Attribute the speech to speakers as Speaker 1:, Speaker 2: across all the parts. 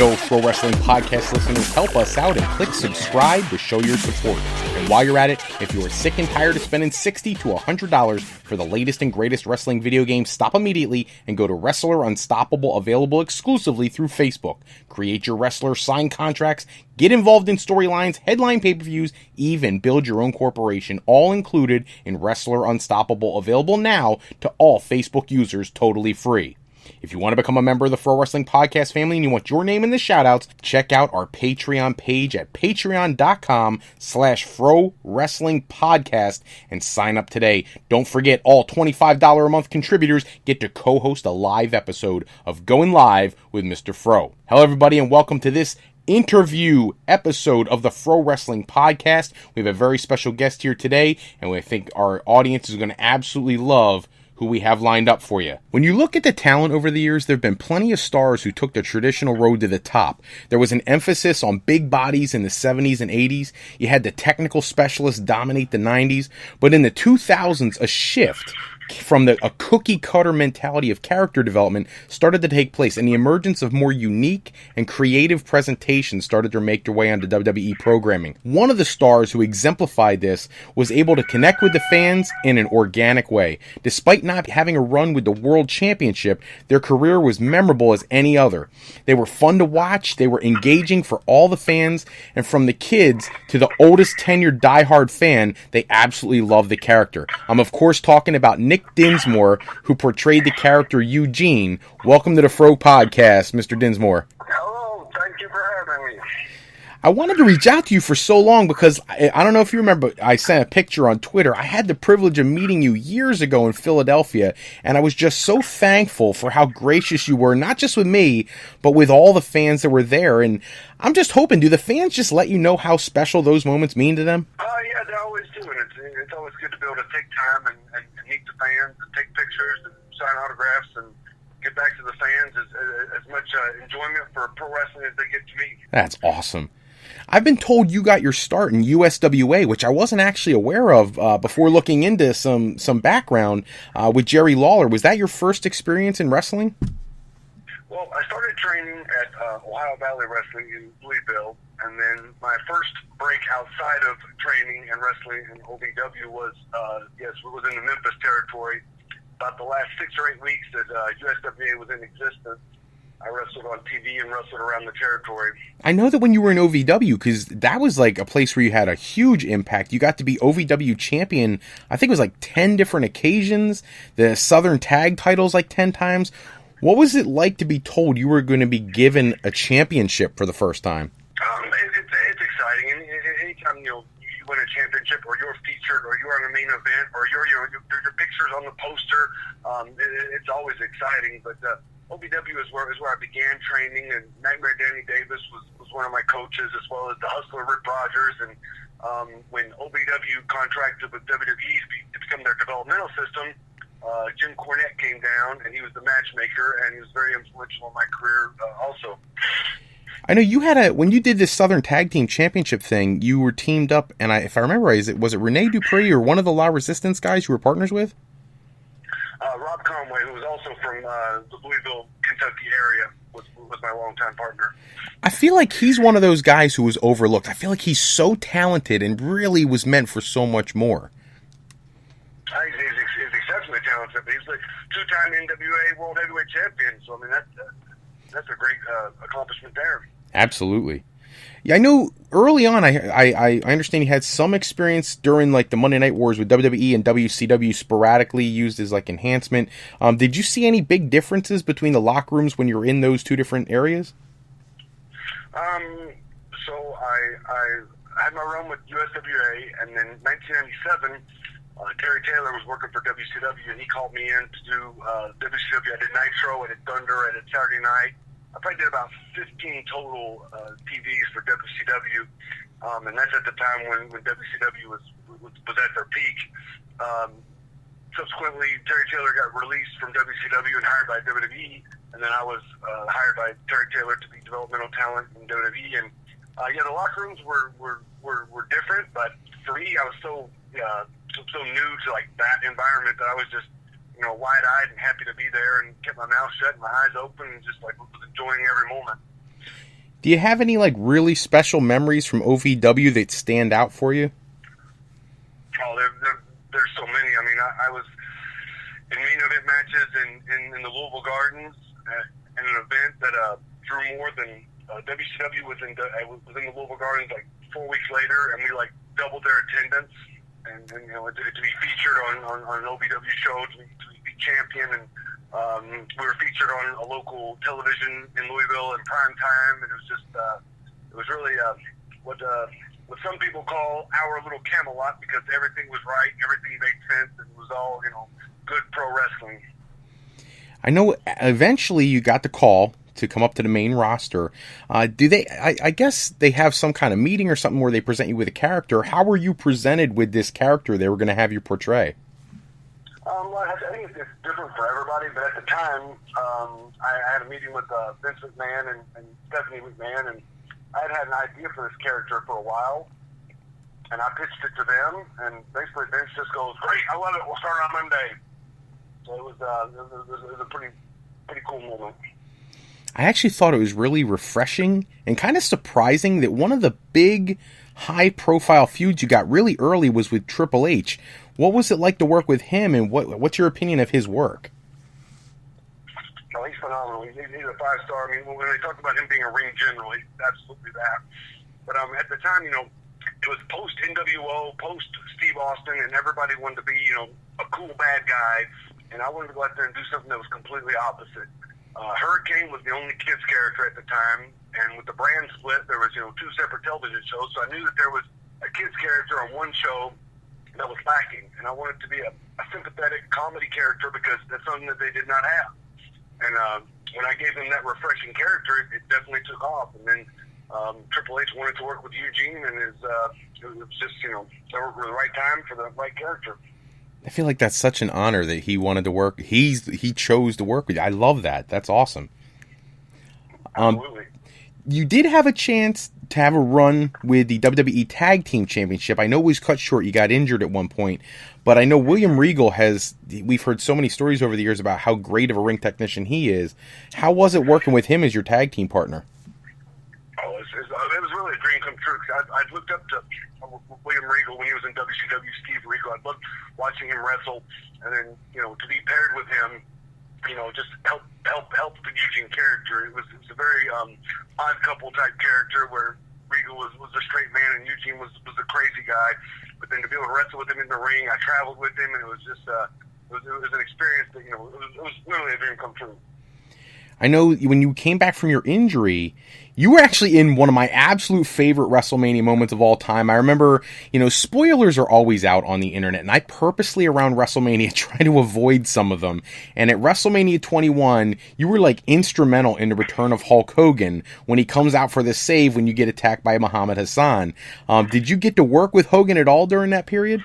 Speaker 1: Yo, Fro Wrestling podcast listeners, help us out and click subscribe to show your support. And while you're at it, if you are sick and tired of spending $60 to $100 for the latest and greatest wrestling video games, stop immediately and go to Wrestler Unstoppable, available exclusively through Facebook. Create your wrestler, sign contracts, get involved in storylines, headline pay-per-views, even build your own corporation, all included in Wrestler Unstoppable, available now to all Facebook users, totally free. If you want to become a member of the Fro Wrestling Podcast family and you want your name in the shoutouts, check out our Patreon page at patreon.com/Fro Wrestling Podcast and sign up today. Don't forget, all $25 a month contributors get to co-host a live episode of Going Live with Mr. Fro. Hello, everybody, and welcome to this interview episode of the Fro Wrestling Podcast. We have a very special guest here today, and we think our audience is going to absolutely love who we have lined up for you. When you look at the talent over the years, there have been plenty of stars who took the traditional road to the top. There was an emphasis on big bodies in the 70s and 80s. You had the technical specialists dominate the 90s. But in the 2000s, a shift from a cookie-cutter mentality of character development started to take place, and the emergence of more unique and creative presentations started to make their way onto WWE programming. One of the stars who exemplified this was able to connect with the fans in an organic way. Despite not having a run with the World Championship, their career was memorable as any other. They were fun to watch, they were engaging for all the fans, and from the kids to the oldest tenured diehard fan, they absolutely loved the character. I'm of course talking about Nick Dinsmore, who portrayed the character Eugene. Welcome to the Fro Podcast, Mr. Dinsmore.
Speaker 2: Hello, thank you for having me.
Speaker 1: I wanted to reach out to you for so long because I don't know if you remember, I sent a picture on Twitter. I had the privilege of meeting you years ago in Philadelphia, and I was just so thankful for how gracious you were, not just with me, but with all the fans that were there. And I'm just hoping, do the fans just let you know how special those moments mean to them?
Speaker 2: Yeah, they always do, and it's always good to be able to take time and meet the fans and take pictures and sign autographs and get back to the fans as much enjoyment for pro wrestling as they get to me.
Speaker 1: That's awesome. I've been told you got your start in USWA, which I wasn't actually aware of before looking into some background with Jerry Lawler. Was that your first experience in wrestling?
Speaker 2: Well, I started training at Ohio Valley Wrestling in Louisville, and then my first break outside of training and wrestling in OVW was in the Memphis territory. About the last 6 or 8 weeks that USWA was in existence, I wrestled on TV and wrestled around the territory. I know that when you were in OVW, because that was like a place where you had a huge impact. You got to be OVW champion, I think it was like 10 different occasions, the Southern Tag titles like 10 times. What was it like to be told you were going to be given a championship for the first time? It's exciting. And anytime you win a championship, or you're featured, or you're on a main event, or your picture's on the poster, it's always exciting. But OVW is where I began training, and Nightmare Danny Davis was one of my coaches, as well as the Hustler Rip Rogers. And when OVW contracted with WWE to become their developmental system, Jim Cornette came down, and he was the matchmaker, and he was very influential in my career also.
Speaker 1: I know you had when you did this Southern Tag Team Championship thing, you were teamed up, and if I remember right, was it Rene Dupree or one of the La Resistance guys you were partners with?
Speaker 2: Rob Conway, who was also from the Louisville, Kentucky area, was my longtime partner.
Speaker 1: I feel like he's one of those guys who was overlooked. I feel like he's so talented and really was meant for so much more.
Speaker 2: He's exceptionally talented, but he's like 2-time NWA World Heavyweight Champion, so I mean that's a great accomplishment there. Absolutely.
Speaker 1: Yeah, I know early on, I understand you had some experience during like the Monday Night Wars with WWE and WCW, sporadically used as like enhancement. Did you see any big differences between the locker rooms when you were in those two different areas?
Speaker 2: So I had my run with USWA, and then 1997, Terry Taylor was working for WCW, and he called me in to do WCW. I did Nitro, I did Thunder, I did Saturday Night. I probably did about 15 total TVs for WCW, and that's at the time when WCW was at their peak. Subsequently, Terry Taylor got released from WCW and hired by WWE, and then I was hired by Terry Taylor to be developmental talent in WWE. And the locker rooms were different, but for me, I was so new to like that environment that I was just wide-eyed and happy to be there, and kept my mouth shut and my eyes open, and just like was enjoying every moment.
Speaker 1: Do you have any like really special memories from OVW that stand out for you?
Speaker 2: Oh, there's so many. I mean, I was in main event matches in the Louisville Gardens in an event that drew more than WCW was in the Louisville Gardens like 4 weeks later, and we like doubled their attendance, and you know, to be featured on an OVW show, to be champion, and we were featured on a local television in Louisville in prime time, and it was really what some people call our little Camelot, because everything was right, everything made sense, and it was all, you know, good pro wrestling.
Speaker 1: I know eventually you got the call to come up to the main roster. Do they, I guess they have some kind of meeting or something where they present you with a character. How were you presented with this character they were going to have you portray?
Speaker 2: Well, I think it's different for everybody, but at the time, I had a meeting with Vince McMahon and Stephanie McMahon, and I had an idea for this character for a while, and I pitched it to them, and basically Vince just goes, "Great, I love it, we'll start on Monday." So it was a pretty cool moment.
Speaker 1: I actually thought it was really refreshing and kind of surprising that one of the big, high-profile feuds you got really early was with Triple H. What was it like to work with him, and what's your opinion of his work?
Speaker 2: Oh, he's phenomenal. He's a five-star. I mean, when they talked about him being a ring general, he's absolutely that. But at the time, you know, it was post-NWO, post-Steve Austin, and everybody wanted to be, you know, a cool bad guy, and I wanted to go out there and do something that was completely opposite. Hurricane was the only kids character at the time, and with the brand split, there was, you know, 2 separate television shows, so I knew that there was a kids character on one show that was lacking, and I wanted to be a sympathetic comedy character because that's something that they did not have. And when I gave them that refreshing character, it definitely took off. And then Triple H wanted to work with Eugene, and it was just, you know, the right time for the right character.
Speaker 1: I feel like that's such an honor that he wanted to work. He chose to work with you. I love that. That's awesome.
Speaker 2: Absolutely.
Speaker 1: You did have a chance to have a run with the WWE Tag Team Championship. I know it was cut short. You got injured at one point. But I know William Regal we've heard so many stories over the years about how great of a ring technician he is. How was it working with him as your tag team partner?
Speaker 2: Oh, it was really a dream come true. I looked up to William Regal when he was in WCW, Steve Regal. I loved watching him wrestle, and then, you know, to be paired with him, you know, just help the Eugene character. It was a very odd couple type character where Regal was a straight man and Eugene was a crazy guy. But then to be able to wrestle with him in the ring, I traveled with him, and it was just it was an experience that, you know, it was literally a dream come true.
Speaker 1: I know when you came back from your injury, you were actually in one of my absolute favorite WrestleMania moments of all time. I remember, you know, spoilers are always out on the internet, and I purposely around WrestleMania try to avoid some of them. And at WrestleMania 21, you were like instrumental in the return of Hulk Hogan when he comes out for the save when you get attacked by Muhammad Hassan. Did you get to work with Hogan at all during that period?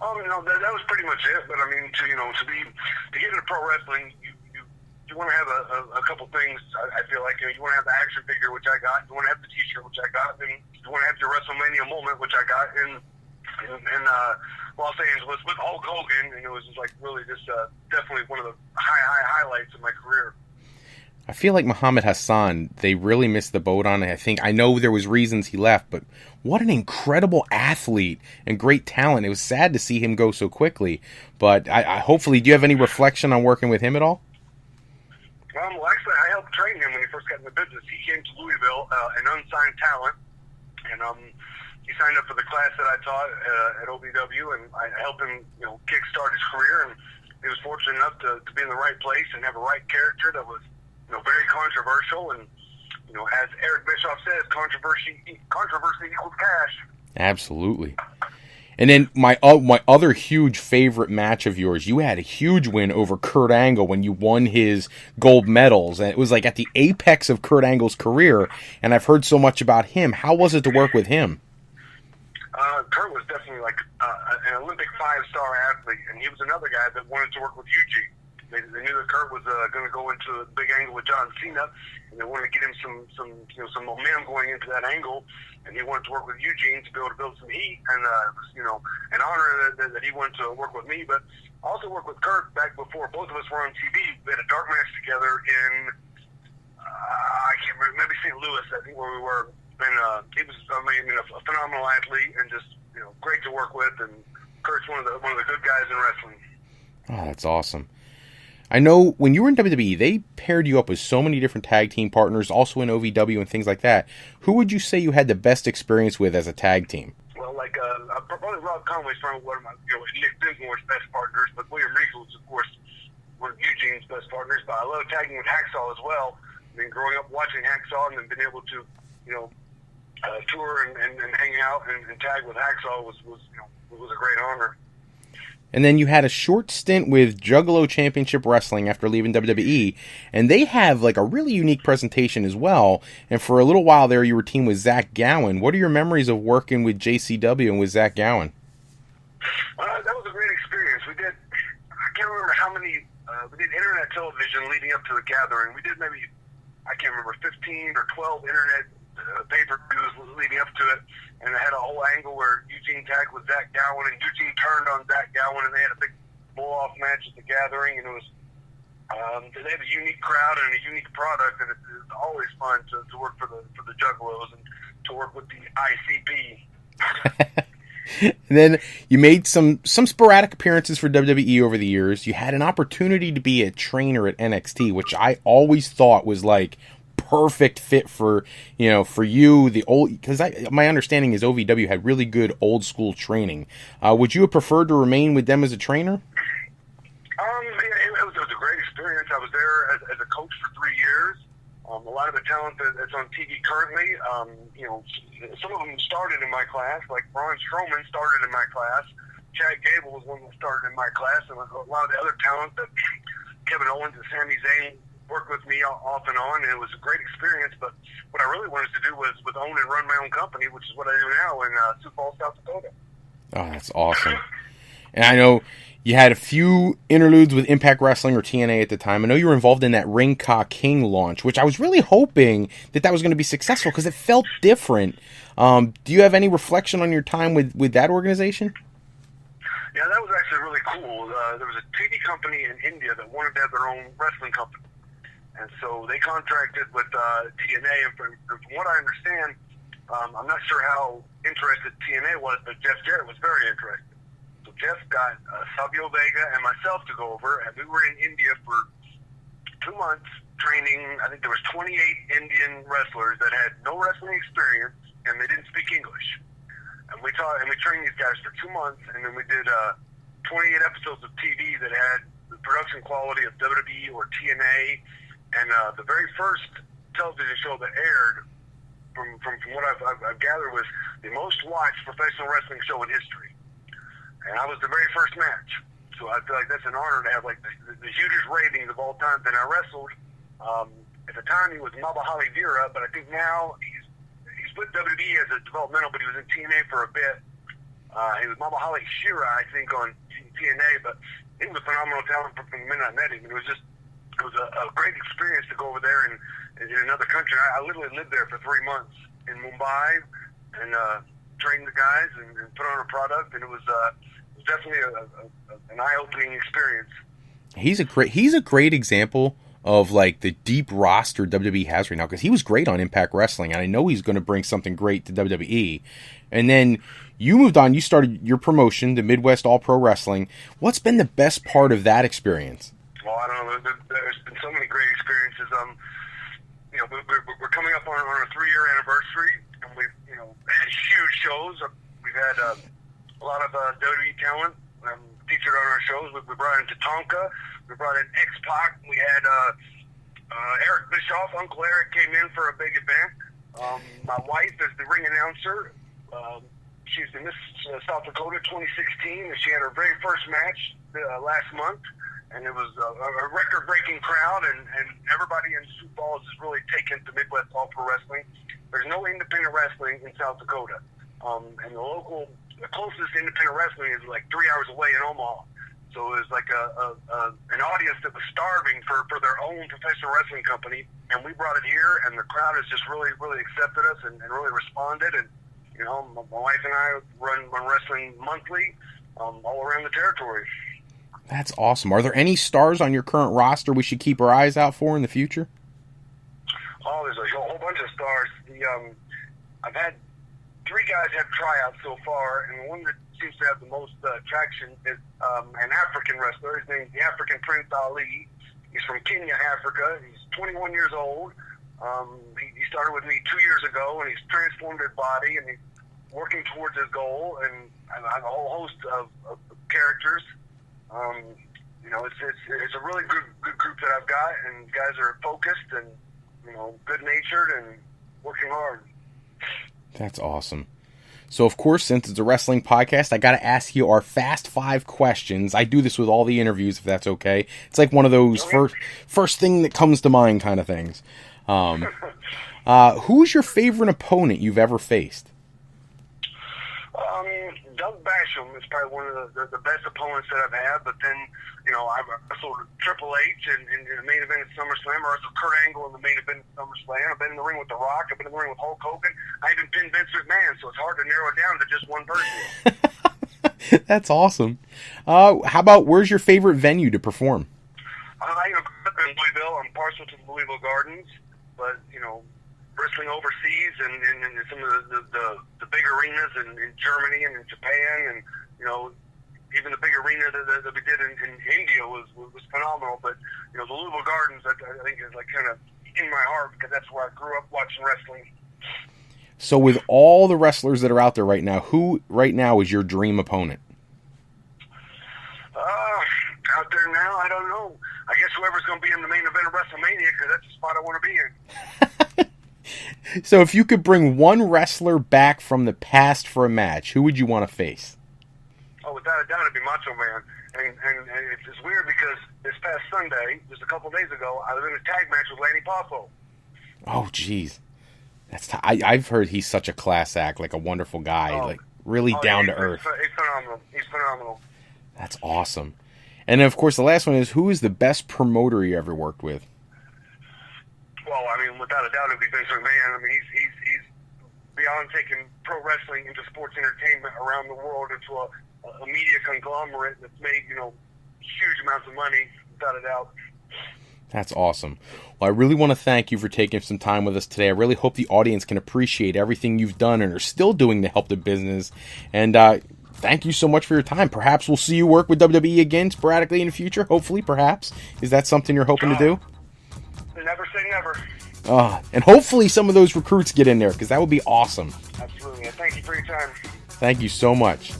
Speaker 2: You know, that was pretty much it. But I mean, to get into pro wrestling, you want to have a couple things. I feel like, you know, you want to have the action figure, which I got. You want to have the T-shirt, which I got. And you want to have your WrestleMania moment, which I got in Los Angeles with Hulk Hogan. And it was just like really just definitely one of the highlights of my career.
Speaker 1: I feel like Muhammad Hassan, they really missed the boat on it. I know there was reasons he left, but what an incredible athlete and great talent. It was sad to see him go so quickly. But I hopefully, do you have any reflection on working with him at all?
Speaker 2: Well, actually, I helped train him when he first got in the business. He came to Louisville, an unsigned talent, and he signed up for the class that I taught at OVW, and I helped him, you know, kickstart his career. And he was fortunate enough to be in the right place and have a right character that was, you know, very controversial. And, you know, as Eric Bischoff says, controversy equals cash. Absolutely.
Speaker 1: And then my other huge favorite match of yours, you had a huge win over Kurt Angle when you won his gold medals. And it was like at the apex of Kurt Angle's career. And I've heard so much about him. How was it to work with him?
Speaker 2: Kurt was definitely like an Olympic 5-star athlete. And he was another guy that wanted to work with Eugene. They knew that Kurt was going to go into a big angle with John Cena, and they wanted to get him some momentum going into that angle. And he wanted to work with Eugene to be able to build some heat, and it was, you know, an honor that he wanted to work with me. But I also worked with Kurt back before both of us were on TV. We had a dark match together in I can't remember, maybe St. Louis, I think, where we were. And he was, a phenomenal athlete and just, great to work with. And Kurt's one of the good guys in wrestling.
Speaker 1: Oh, that's awesome. I know when you were in WWE, they paired you up with so many different tag team partners, also in OVW and things like that. Who would you say you had the best experience with as a tag team?
Speaker 2: Well, probably Rob Conway's probably one of my, Nick Dinsmore's best partners, but William Regal's, of course, one of Eugene's best partners. But I love tagging with Hacksaw as well. I mean, growing up watching Hacksaw and then being able to, tour and hang out and tag with Hacksaw was a great honor.
Speaker 1: And then you had a short stint with Juggalo Championship Wrestling after leaving WWE, and they have like a really unique presentation as well. And for a little while there, you were teamed with Zach Gowen. What are your memories of working with JCW and with Zach Gowen?
Speaker 2: That was a great experience. I can't remember how many, we did internet television leading up to the gathering. We did maybe, I can't remember, 15 or 12 internet pay-per-views leading up to it, and I had a whole angle where Eugene tagged with Zach Gowen, and Eugene turned on Zach Gowen, and they had a big blow-off match at the gathering, and it was they have a unique crowd and a unique product, and it's always fun to work for the Juggalos and to work with the ICP.
Speaker 1: And then you made some sporadic appearances for WWE over the years. You had an opportunity to be a trainer at NXT, which I always thought was like perfect fit for you, the old, because my understanding is OVW had really good old school training. Would you have preferred to remain with them as a trainer?
Speaker 2: It was a great experience. I was there as a coach for 3 years. A lot of the talent that's on TV currently, some of them started in my class, like Braun Strowman started in my class. Chad Gable was one that started in my class, and a lot of the other talent that Kevin Owens and Sami Zayn worked with me off and on, and it was a great experience. But what I really wanted to do was own and run my own company, which is what I do now in Sioux Falls, South Dakota.
Speaker 1: Oh, that's awesome. And I know you had a few interludes with Impact Wrestling or TNA at the time. I know you were involved in that Ring Ka King launch, which I was really hoping that was going to be successful because it felt different. Do you have any reflection on your time with that organization?
Speaker 2: Yeah, that was actually really cool. There was a TV company in India that wanted to have their own wrestling company. And so they contracted with TNA, and from what I understand, I'm not sure how interested TNA was, but Jeff Jarrett was very interested. So Jeff got Savio Vega and myself to go over, and we were in India for 2 months training. I think there was 28 Indian wrestlers that had no wrestling experience, and they didn't speak English. And we trained these guys for 2 months, and then we did 28 episodes of TV that had the production quality of WWE or TNA. And the very first television show that aired, from what I've gathered, was the most watched professional wrestling show in history. And I was the very first match. So I feel like that's an honor to have like the hugest ratings of all time. Then I wrestled. At the time, he was Mabahali Veera, but I think now he's with WWE as a developmental, but he was in TNA for a bit. He was Mabahali Shira, I think, on TNA, but he was a phenomenal talent from the minute I met him. And it was a great experience to go over there in another country. I literally lived there for 3 months in Mumbai and trained the guys and put on a product, and it was definitely an eye-opening experience.
Speaker 1: He's a great example of like the deep roster WWE has right now, because he was great on Impact Wrestling, and I know he's going to bring something great to WWE. And then you moved on, you started your promotion, the Midwest All Pro Wrestling. What's been the best part of that experience?
Speaker 2: Well, I don't know. There's been so many great experiences. We're coming up on our 3-year anniversary, and we've had huge shows. We've had a lot of WWE talent featured on our shows. We brought in Tatanka. We brought in X-Pac. We had Eric Bischoff. Uncle Eric came in for a big event. My wife is the ring announcer. She's in Miss South Dakota 2016, and she had her very first match last month. And it was a record-breaking crowd, and everybody in Sioux Falls is really taken to Midwest All Pro Wrestling. There's no independent wrestling in South Dakota. And the closest independent wrestling is like 3 hours away in Omaha. So it was like an audience that was starving for their own professional wrestling company, and we brought it here, and the crowd has just really, really accepted us and really responded. And, my wife and I run wrestling monthly all around the territory.
Speaker 1: That's awesome. Are there any stars on your current roster we should keep our eyes out for in the future?
Speaker 2: I've had 3 guys have tryouts so far, and the one that seems to have the most traction is an African wrestler. His name's the African Prince Ali. He's from Kenya, Africa. He's 21 years old. He started with me 2 years ago, and he's transformed his body, and he's working towards his goal, and I have a whole host of characters. It's a really good group that I've got, and guys are focused and, good-natured and working hard.
Speaker 1: That's awesome. So, of course, since it's a wrestling podcast, I got to ask you our fast 5 questions. I do this with all the interviews, if that's okay. It's like one of those first thing that comes to mind kind of things. Who's your favorite opponent you've ever faced?
Speaker 2: Doug Basham is probably one of the best opponents that I've had, but then, I've wrestled Triple H in the main event at SummerSlam. I wrestled Kurt Angle in the main event at SummerSlam. I've been in the ring with The Rock. I've been in the ring with Hulk Hogan. I even pinned Vince McMahon, so it's hard to narrow it down to just one person.
Speaker 1: That's awesome. How about, where's your favorite venue to perform?
Speaker 2: In Louisville. I'm partial to the Louisville Gardens, but, wrestling overseas and some of the big arenas in Germany and in Japan, and even the big arena that we did in India was phenomenal. But the Louisville Gardens, I think, is like kind of in my heart, because that's where I grew up watching wrestling.
Speaker 1: So with all the wrestlers that are out there right now, who right now is your dream opponent?
Speaker 2: Out there now, I don't know. I guess whoever's going to be in the main event of WrestleMania, because that's the spot I want to be in.
Speaker 1: So if you could bring one wrestler back from the past for a match, who would you want to face?
Speaker 2: Oh, without a doubt, it'd be Macho Man. And it's weird because this past Sunday, just a couple days ago, I was in a tag match with Lanny Poffo.
Speaker 1: Oh, jeez. I've heard he's such a class act, like a wonderful guy, really down to earth.
Speaker 2: He's phenomenal. He's phenomenal.
Speaker 1: That's awesome. And, of course, the last one is, who is the best promoter you ever worked with?
Speaker 2: Well, without a doubt, it'd be Vince McMahon. He's beyond taking pro wrestling into sports entertainment around the world into a media conglomerate that's made, huge amounts of money, without a doubt.
Speaker 1: That's awesome. Well, I really want to thank you for taking some time with us today. I really hope the audience can appreciate everything you've done and are still doing to help the business. And thank you so much for your time. Perhaps we'll see you work with WWE again sporadically in the future. Hopefully, perhaps. Is that something you're hoping to do?
Speaker 2: Never say never.
Speaker 1: And hopefully some of those recruits get in there, because that would be awesome.
Speaker 2: Absolutely. Thank you for your time.
Speaker 1: Thank you so much.